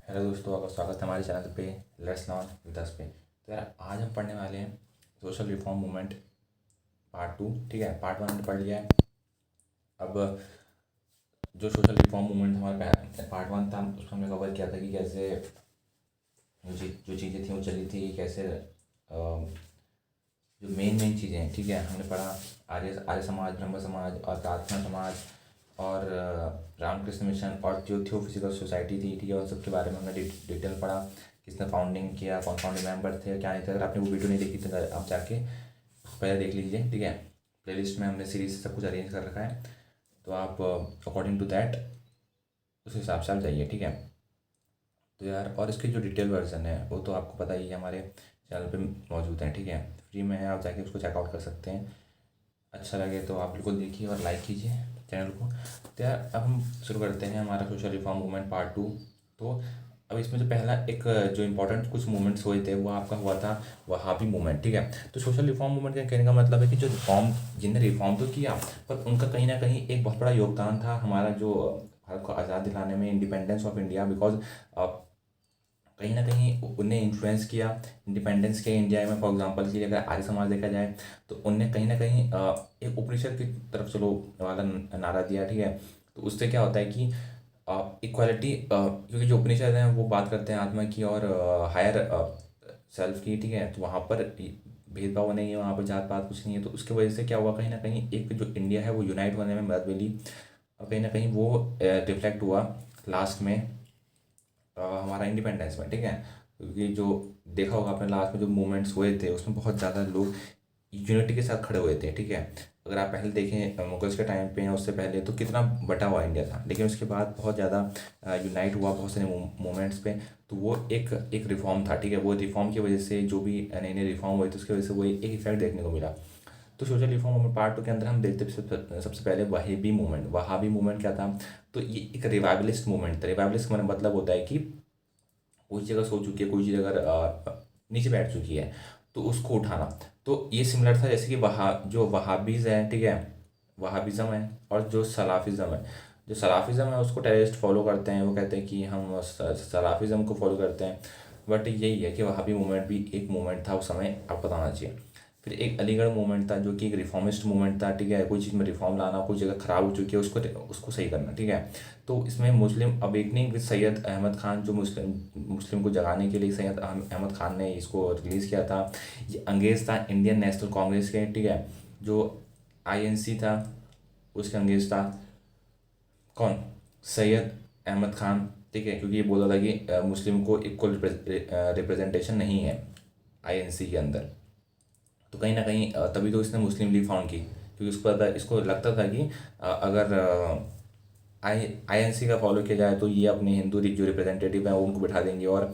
Hello दोस्तों, आपका स्वागत है हमारे चैनल पे लेट्स लर्न विद अस पे। तो यार आज हम पढ़ने वाले हैं सोशल रिफॉर्म मूवमेंट पार्ट 2। ठीक है, पार्ट 1 हमने पढ़ लिया है। अब जो सोशल रिफॉर्म मूवमेंट हमारे पार्ट 1 था उसको हमने कवर किया था कि कैसे जो चीज़ें थी वो चली थी, कैसे जो मेन चीज़ें हैं। ठीक है, हमने पढ़ा आर्य आर्य समाज, ब्रह्म समाज और प्रार्थना समाज और रामकृष्ण मिशन और जो थियोफिजिकल सोसाइटी थी। ठीक है, उन सब के बारे में हमने डिटेल पढ़ा, किसने फाउंडिंग किया, कौन फाउंडिंग मेंबर थे, क्या नहीं थे। अगर आपने वो वीडियो नहीं देखी तो आप जाके पहले देख लीजिए। ठीक है, प्लेलिस्ट में हमने सीरीज से सब कुछ अरेंज कर रखा है, तो आप अकॉर्डिंग टू दैट उस हिसाब से आप जाइए। ठीक है, तो यार और इसके जो डिटेल वर्जन है वो तो आपको पता ही है, हमारे चैनल पे मौजूद है। ठीक है, फ्री में है, आप जाके उसको चेकआउट कर सकते हैं। अच्छा लगे तो आप बिल्कुल देखिए और लाइक कीजिए चैनल को। तो यार अब हम शुरू करते हैं हमारा सोशल रिफॉर्म मूवमेंट पार्ट 2। तो अब इसमें जो पहला एक जो इम्पोर्टेंट कुछ मूवमेंट्स हुए थे वो आपका हुआ था वहाबी मूवमेंट। ठीक है, तो सोशल रिफॉर्म मूवमेंट का कहने का मतलब है कि जो रिफॉर्म, जिनने रिफॉर्म तो किया पर उनका कहीं ना कहीं एक बहुत बड़ा योगदान था हमारा जो भारत को आज़ाद दिलाने में, इंडिपेंडेंस ऑफ इंडिया। बिकॉज कहीं ना कहीं उनने इन्फ्लुएंस किया इंडिपेंडेंस के इंडिया में। फॉर एग्जांपल के लिए अगर आर्य समाज देखा जाए तो उनने कहीं ना कहीं एक उपनिषद की तरफ चलो वाला नारा दिया। ठीक है, तो उससे क्या होता है कि इक्वालिटी, क्योंकि जो उपनिषद हैं वो बात करते हैं आत्मा की और हायर सेल्फ की। ठीक है, तो वहाँ पर भेदभाव नहीं है, वहाँ पर जात पात कुछ नहीं है। तो उसकी वजह से क्या हुआ, कहीं ना कहीं एक जो इंडिया है वो यूनाइट होने में मदद मिली और कहीं ना कहीं वो रिफ्लेक्ट हुआ लास्ट में हमारा इंडिपेंडेंस में। ठीक है, क्योंकि जो देखा होगा आपने लास्ट में जो मूवमेंट्स हुए थे उसमें बहुत ज़्यादा लोग यूनिटी के साथ खड़े हुए थे। ठीक है, अगर आप पहले देखें मुगल्स के टाइम पे या उससे पहले तो कितना बटा हुआ इंडिया था, लेकिन उसके बाद बहुत ज़्यादा यूनाइट हुआ बहुत सारे मूवमेंट्स पे। तो वो एक एक रिफॉर्म था। ठीक है, वो रिफॉर्म की वजह से जो भी नए नए रिफॉर्म हुए थे उसकी वजह से वो एक इफेक्ट देखने को मिला। तो सोशल रिफॉर्म मूवमेंट पार्ट 2 के अंदर हम देखते हैं सबसे पहले वहाबी मूवमेंट। वहाबी मूवमेंट क्या था, तो ये एक रिवाइवलिस्ट मूवमेंट था। रिवाइवलिस्ट का मतलब होता है कि कोई जगह सो चुकी है, कोई चीज़ अगर नीचे बैठ चुकी है तो उसको उठाना। तो ये सिमिलर था जैसे कि जो वहाबीज़ हैं, ठीक है, वहाबिज़म है, और जो सलाफिज़म है। जो सलाफिज़म है उसको टेररिस्ट फॉलो करते हैं, वो कहते हैं कि हम सलाफिज़म को फॉलो करते हैं। बट यही है कि वहाबी मूवमेंट भी एक मूवमेंट था उस समय, आपको बताना चाहिए। फिर एक अलीगढ़ मूवमेंट था जो कि एक रिफॉर्मिस्ट मूवमेंट था। ठीक है, कोई चीज़ में रिफॉर्म लाना, कोई जगह ख़राब हो चुकी है उसको उसको सही करना। ठीक है, तो इसमें मुस्लिम अवेकनिंग विद सैयद अहमद खान, जो मुस्लिम मुस्लिम को जगाने के लिए सैयद अहमद खान ने इसको रिलीज़ किया था। ये अंग्रेज़ था इंडियन नेशनल कांग्रेस के। ठीक है, जो आईएनसी था उसके अंग्रेज़ था कौन, सैयद अहमद खान। ठीक है, क्योंकि ये बोला था कि मुस्लिम को इक्वल रिप्रेजेंटेशन नहीं है आईएनसी के अंदर। तो कहीं ना कहीं तभी तो इसने मुस्लिम लीग फाउंड की, क्योंकि उसको पता, इसको लगता था कि अगर आईएनसी का फॉलो किया जाए तो ये अपने हिंदू जो रिप्रेजेंटेटिव हैं वो उनको बिठा देंगे और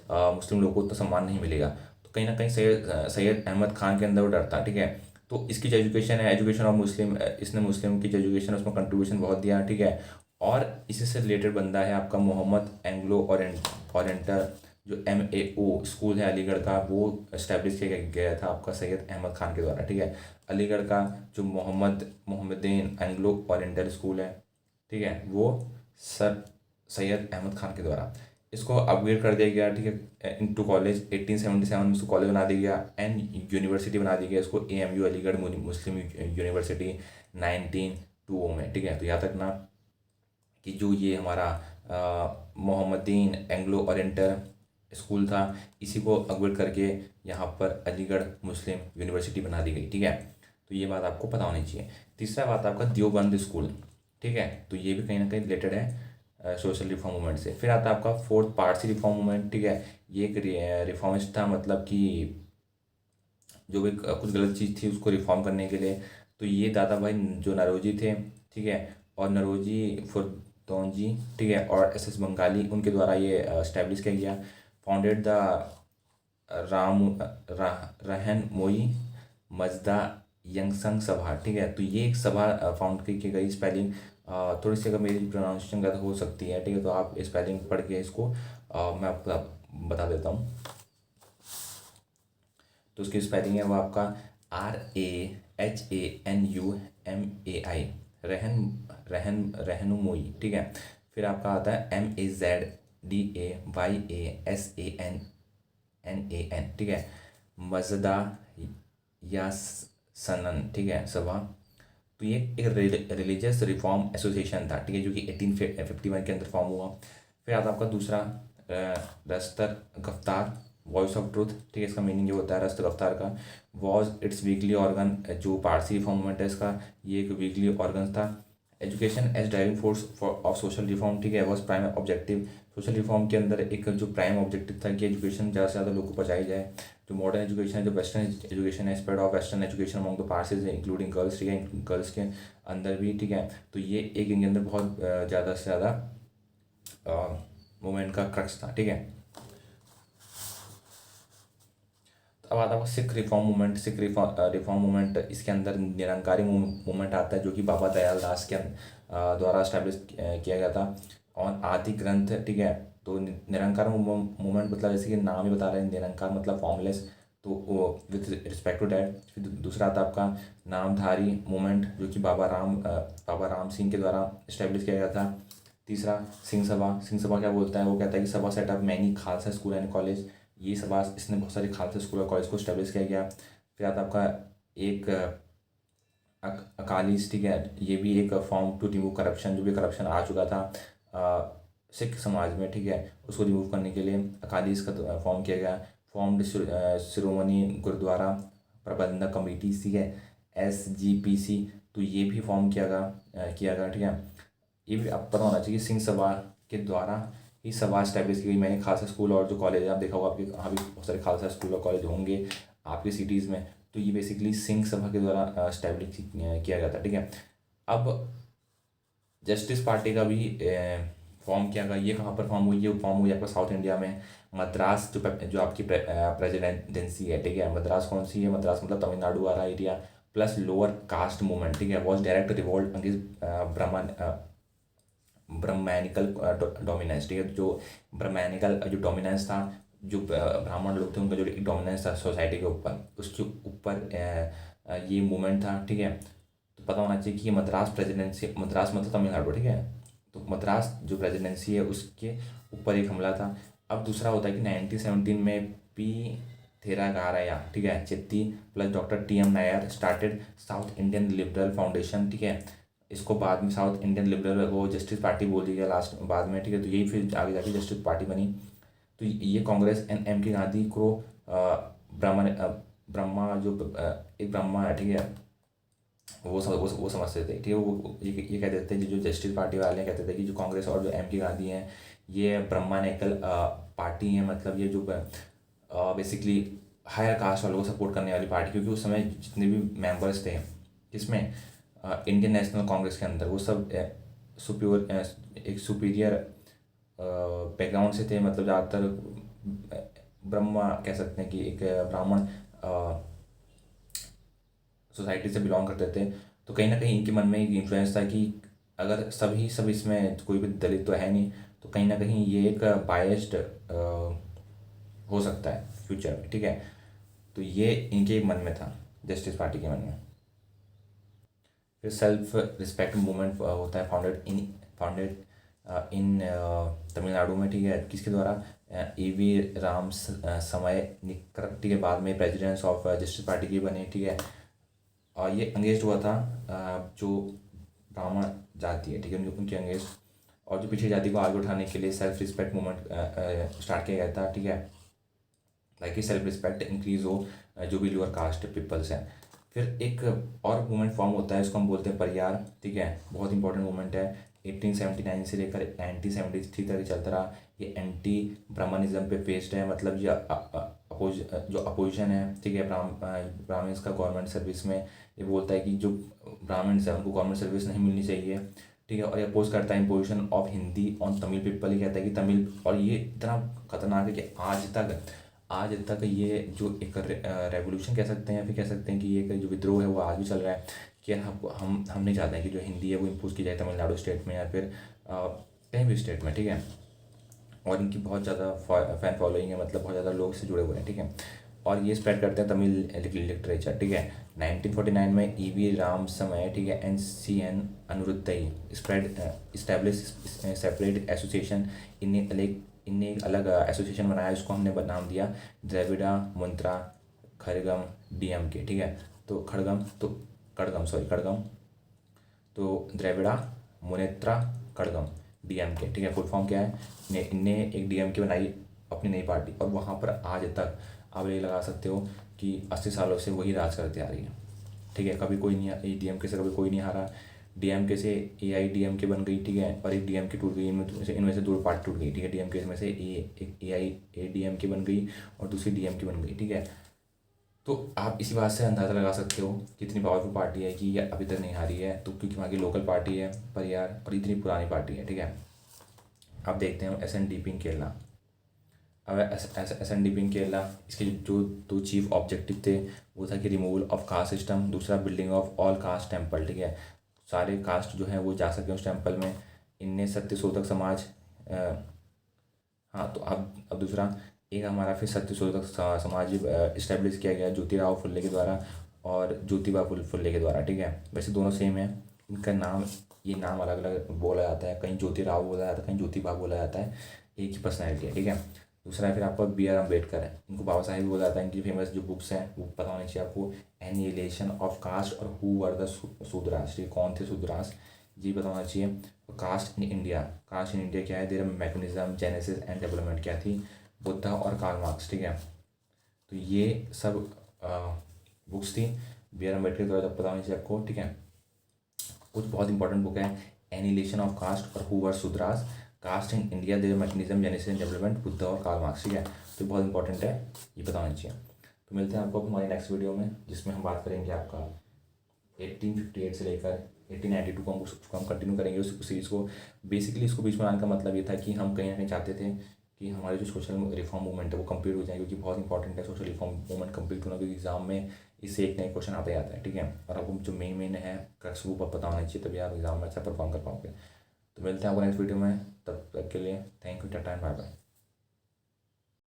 मुस्लिम लोगों को उतना सम्मान नहीं मिलेगा। तो कहीं ना कहीं सैयद अहमद खान के अंदर वो डर था। ठीक है, तो इसकी जो एजुकेशन है, एजुकेशन ऑफ मुस्लिम, इसने मुस्लिम की जो एजुकेशन है उसमें कंट्रीब्यूशन बहुत दिया। ठीक है, और इसी से रिलेटेड बंदा है आपका मोहम्मद एंग्लो ओरिएंटल, जो MAO स्कूल है अलीगढ़ का, वो इस्टेब्लिश किया गया था आपका सैयद अहमद खान के द्वारा। ठीक है, अलीगढ़ का जो मोहम्मदीन एंग्लो ओरिएंटल स्कूल है, ठीक है, वो सर सैयद अहमद खान के द्वारा इसको अपग्रेड कर दिया गया। ठीक है, इनटू कॉलेज 1877 में इसको कॉलेज बना दिया गया एंड यूनिवर्सिटी बना दी गया इसको, AMU अलीगढ़ मुस्लिम यूनिवर्सिटी 1920 में। ठीक है, तो याद रखना कि जो ये हमारा मोहम्मदीन एंग्लो ओरिएंटल स्कूल था, इसी को अपग्रेड करके यहाँ पर अलीगढ़ मुस्लिम यूनिवर्सिटी बना दी गई। ठीक है, तो ये बात आपको पता होनी चाहिए। तीसरा बात आपका देवबंद स्कूल। ठीक है, तो ये भी कहीं ना कहीं रिलेटेड है सोशल रिफॉर्म मूवमेंट से। फिर आता है आपका फोर्थ पारसी रिफॉर्म मूवमेंट। ठीक है, ये एक रिफॉर्मिस्ट था, मतलब कि जो भी कुछ गलत चीज़ थी उसको रिफॉर्म करने के लिए। तो ये दादा भाई जो नरोजी थे, ठीक है, और नरोजी फुरदौजी, ठीक है, और SS बंगाली, उनके द्वारा ये इस्टेब्लिश किया गया। फाउंडेड द राम रहन मोई मजदा यंगसंग सभा। ठीक है, तो ये एक सभा फाउंड की गई। स्पेलिंग थोड़ी सी अगर मेरी प्रोनाउंसिएशन गलत हो सकती है, ठीक है, तो आप स्पेलिंग पढ़ के इसको मैं आपको बता देता हूँ। तो उसकी स्पेलिंग है वो आपका RAHANUMAI, रहनुमोई। ठीक है, फिर आपका आता है MAZ DAYASANNAN, ठीक है। मजदा या सनन, ठीक है, सभा। तो ये एक रिलीजियस रिफॉर्म एसोसिएशन था, ठीक है, जो कि 1851 के अंदर फॉर्म हुआ। फिर आता आपका दूसरा रस्तर गफ्तार, वॉइस ऑफ ट्रूथ, ठीक है। इसका मीनिंग ये होता है रस्तर गफ्तार का, वॉज इट्स वीकली ऑर्गन, जो पारसी रिफॉर्म मूवमेंट है इसका, ये एक वीकली ऑर्गन था। Education as driving force of social reform, ठीक है, was prime objective. Social reform के अंदर एक जो प्राइम ऑब्जेक्टिव था कि एजुकेशन ज़्यादा से ज़्यादा लोगों को पहुँचाई जाए। जो मॉडर्न एजुकेशन है, जो वेस्टर्न एजुकेशन है, spread of western education among the Parsis including girls, ठीक है, गर्ल्स के अंदर भी, ठीक है। तो ये एक इनके अंदर बहुत ज़्यादा से ज़्यादा मूवमेंट का क्रक्स था, ठीक है। अब आता है Sikh reform movement. Sikh reform movement, इसके अंदर निरंकारी मूवमेंट आता है, जो कि बाबा दयाल दास के द्वारा स्टैब्लिश किया गया था। और आदि ग्रंथ, ठीक है। तो निरंकार मूवमेंट मतलब जैसे कि नाम ही बता रहे हैं, निरंकार मतलब फॉर्मलेस, तो विद रिस्पेक्ट टू डैट। फिर दूसरा आता आपका नामधारी मूवमेंट, जो कि बाबा राम सिंह के द्वारा इस्टेब्लिश किया गया था। तीसरा सिंह सभा। सिंह सभा क्या बोलता है, वो कहता है कि सभा setup many Khalsa school and college. ये सभा, इसने बहुत सारे खालसा स्कूल और कॉलेज को स्टैब्लिश किया गया। फिर आता आपका एक अकालीस, ठीक है। ये भी एक फॉर्म टू रिमूव करप्शन, जो भी करप्शन आ चुका था सिख समाज में, ठीक है, उसको रिमूव करने के लिए अकालीस का फॉर्म किया गया। फॉर्म्ड शिरोमणि गुरुद्वारा प्रबंधक कमेटी, ठीक है, SGPC। तो ये भी फॉर्म किया गया, ठीक है। ये भी आपको पता होना चाहिए कि सिंह सभा के द्वारा ही सभा स्टैब्लिश की गई। मैंने खालसा स्कूल और जो कॉलेज है, आप देखा होगा आपके यहाँ भी बहुत सारे खालसा स्कूल और कॉलेज होंगे आपकी सिटीज़ में। तो ये बेसिकली सिंह सभा के द्वारा स्टैब्लिश किया गया था, ठीक है। अब जस्टिस पार्टी का भी फॉर्म किया गया। ये कहाँ पर फॉर्म हुई, ये फॉर्म हुई आपका साउथ इंडिया में, मद्रास, जो आपकी प्रेसिडेंसी है, ठीक है। मद्रास कौन सी है, मद्रास मतलब तमिलनाडु वाला area, plus lower caste movement, ठीक है, was direct revolt against Brahmanical dominance, ठीक है। जो ब्राह्मणिकल जो डोमिनेंस था, जो ब्राह्मण लोग थे, उनका जो डोमिनेंस था सोसाइटी के ऊपर, उसके ऊपर ये मूवमेंट था, ठीक है। तो पता होना चाहिए कि ये मद्रास प्रेसिडेंसी, मद्रास मतलब तमिलनाडु, ठीक है। तो मद्रास जो प्रेसिडेंसी है उसके ऊपर एक हमला था। अब दूसरा होता है कि 1917 में पी थेरागाराया, ठीक है, चित्ती plus doctor TM Nair started south Indian liberal foundation, ठीक है। इसको बाद में साउथ इंडियन लिबरल वो जस्टिस पार्टी बोल दी गया लास्ट बाद में, ठीक है। तो यही फिर आगे जाके जस्टिस पार्टी बनी। तो ये कांग्रेस एंड MK गांधी को ब्रह्मा जो एक ब्रह्मा है, ठीक है, वो समझते थे, ठीक है। वो ये कहते थे, जो जस्टिस पार्टी वाले कहते थे कि जो कांग्रेस और जो MK गांधी हैं, ये ब्रह्मानेकल पार्टी है, मतलब ये जो बेसिकली हायर कास्ट वालों को सपोर्ट करने वाली पार्टी। क्योंकि उस समय जितने भी मेंबर्स थे जिसमें इंडियन नेशनल कांग्रेस के अंदर, वो सब एक सुपीरियर बैकग्राउंड से थे, मतलब ज़्यादातर ब्रह्मा कह सकते हैं कि एक ब्राह्मण सोसाइटी से बिलोंग करते थे। तो कहीं ना कहीं इनके मन में एक इन्फ्लुएंस था कि अगर सब इसमें कोई भी दलित तो है नहीं, तो कहीं ना कहीं ये एक बायस्ड हो सकता है फ्यूचर में, ठीक है। तो ये इनके मन में था, जस्टिस पार्टी के मन में। फिर सेल्फ रिस्पेक्ट मूवमेंट होता है, फाउंडेड इन तमिलनाडु में, ठीक है। किसके द्वारा, EV राम समय निकर, ठीक है, बाद में प्रेसिडेंट्स ऑफ जस्टिस पार्टी के बने, ठीक है। और ये अंगेज हुआ था जो ब्राह्मण जाति है, ठीक है, उनके अंगेज, और जो पिछड़ी जाति को आगे उठाने के लिए सेल्फ रिस्पेक्ट मूवमेंट स्टार्ट किया गया था, ठीक है, ताकि सेल्फ रिस्पेक्ट इंक्रीज हो जो भी लोअर कास्ट पीपल्स हैं। फिर एक और मूवमेंट फॉर्म होता है, इसको हम बोलते हैं परियार, ठीक है, बहुत इंपॉर्टेंट मूवमेंट है। 1879 से लेकर 1973 तक चलता रहा। ये एंटी ब्राह्मणिज्म पे बेस्ड है, मतलब ये जो अपोजिशन है, ठीक है, ब्राह्मण्स का गवर्नमेंट सर्विस में। ये बोलता है कि जो ब्राह्मण्स हैं उनको गवर्नमेंट सर्विस नहीं मिलनी चाहिए, ठीक है। और ये अपोज करता है imposition of Hindi on Tamil people. ये कहता है कि तमिल, और ये इतना खतरनाक है कि आज तक ये जो एक रेवोल्यूशन कह सकते हैं, या फिर कह सकते हैं कि ये जो विद्रोह है वो आज भी चल रहा है, कि हम नहीं चाहते हैं कि जो हिंदी है वो इम्पोज की जाए तमिलनाडु स्टेट में या फिर कहीं भी स्टेट में, ठीक है। और इनकी बहुत ज़्यादा फैन फॉलोइंग है, मतलब बहुत ज़्यादा लोग इससे जुड़े हुए हैं, ठीक है। और ये स्प्रेड करते हैं तमिल लिटरेचर, ठीक है। 1949 में EV राम समय, ठीक है, NCN अनुरुद्धई spread establish separate association in इनने एक अलग एसोसिएशन बनाया, इसको हमने नाम दिया द्रविड़ा मुनेत्र खड़गम DMK, ठीक है। तो खड़गम तो द्रविड़ा मुनेत्र खड़गम DMK, ठीक है। फुल फॉर्म क्या है, इनने एक DMK बनाई अपनी नई पार्टी, और वहाँ पर आज तक आप ये लगा सकते हो कि 80 सालों से वही राज करते आ रही है, ठीक है। कभी कोई नहीं, DMK से कभी कोई नहीं हारा। DMK से AIADMK बन गई, ठीक है, और एक DMK टूट गई, इनमें से 2 पार्टी टूट गई, ठीक है। DMK में से एक AIADMK बन गई और दूसरी DMK बन गई, ठीक है। तो आप इसी बात से अंदाज़ा लगा सकते हो कितनी पावरफुल पार्टी है कि ये अभी तक नहीं हारी है, तो क्योंकि वहाँ की लोकल पार्टी है पर यार, और इतनी पुरानी पार्टी है, ठीक है। अब देखते हैं SNDP केरला। अब SNDP केरला, इसके जो 2 चीफ ऑब्जेक्टिव थे वो था कि रिमूवल ऑफ कास्ट सिस्टम, दूसरा building of all cast temple, ठीक है। सारे कास्ट जो है वो जा सके उस टेम्पल में। इनने सत्यशोधक समाज, हाँ, तो अब दूसरा एक हमारा फिर सत्यशोधक समाज इस्टेब्लिश किया गया ज्योतिराव फुल्ले के द्वारा और ज्योतिबा फुल्ले के द्वारा, ठीक है। वैसे दोनों सेम है, इनका नाम, ये नाम अलग अलग बोला जाता है, कहीं ज्योतिराव बोला जाता है, कहीं ज्योतिबा बोला जाता है, एक ही पर्सनैलिटी है, ठीक है। दूसरा है फिर आपको BR अम्बेडकर है, इनको बाबा साहेब भी बोला जाता है। इनकी फेमस जो बुक्स हैं वो पता होनी चाहिए आपको, एनिहिलेशन ऑफ कास्ट और हु वर द शूद्रास, ठीक है, कौन थे शूद्रास, ये पता होना चाहिए। कास्ट इन इंडिया क्या है, there mechanism genesis and development क्या थी, बुद्धा और कार्ल मार्क्स, ठीक है। तो ये सब बुक्स थी BR अम्बेडकर द्वारा, जब पता होनी चाहिए आपको, ठीक है। कुछ बहुत इंपॉर्टेंट बुक है, एनिहिलेशन ऑफ कास्ट और who were Shudras, caste in India their mechanism genesis and development, Buddha और कार्ल मार्क्स, ठीक है। तो बहुत इंपॉर्टेंट है, ये पता होना चाहिए। तो मिलते हैं आपको हमारी नेक्स्ट वीडियो में, जिसमें हम बात करेंगे आपका 1858 से लेकर 1892 को हम कंटिन्यू करेंगे उस सीरीज़ को। बेसिकली इसको बीच में आने का मतलब ये था कि हम कहीं ना कहीं चाहते थे कि हमारे जो सोशल रिफॉर्म मूवमेंट है वो कंप्लीट हो जाए, क्योंकि बहुत इंपॉर्टेंट है सोशल रिफॉर्म मूवमेंट कंप्लीट होना, क्योंकि एग्जाम में इससे एक नए क्वेश्चन आता ही आता है, ठीक है। और आपको जो मेन है क्रक्स वो पता होना चाहिए, तभी आप एग्जाम में अच्छा परफॉर्म कर पाओगे। तो मिलते हैं आपको नेक्स्ट वीडियो में, तब तक के लिए thank you, tata and bye bye.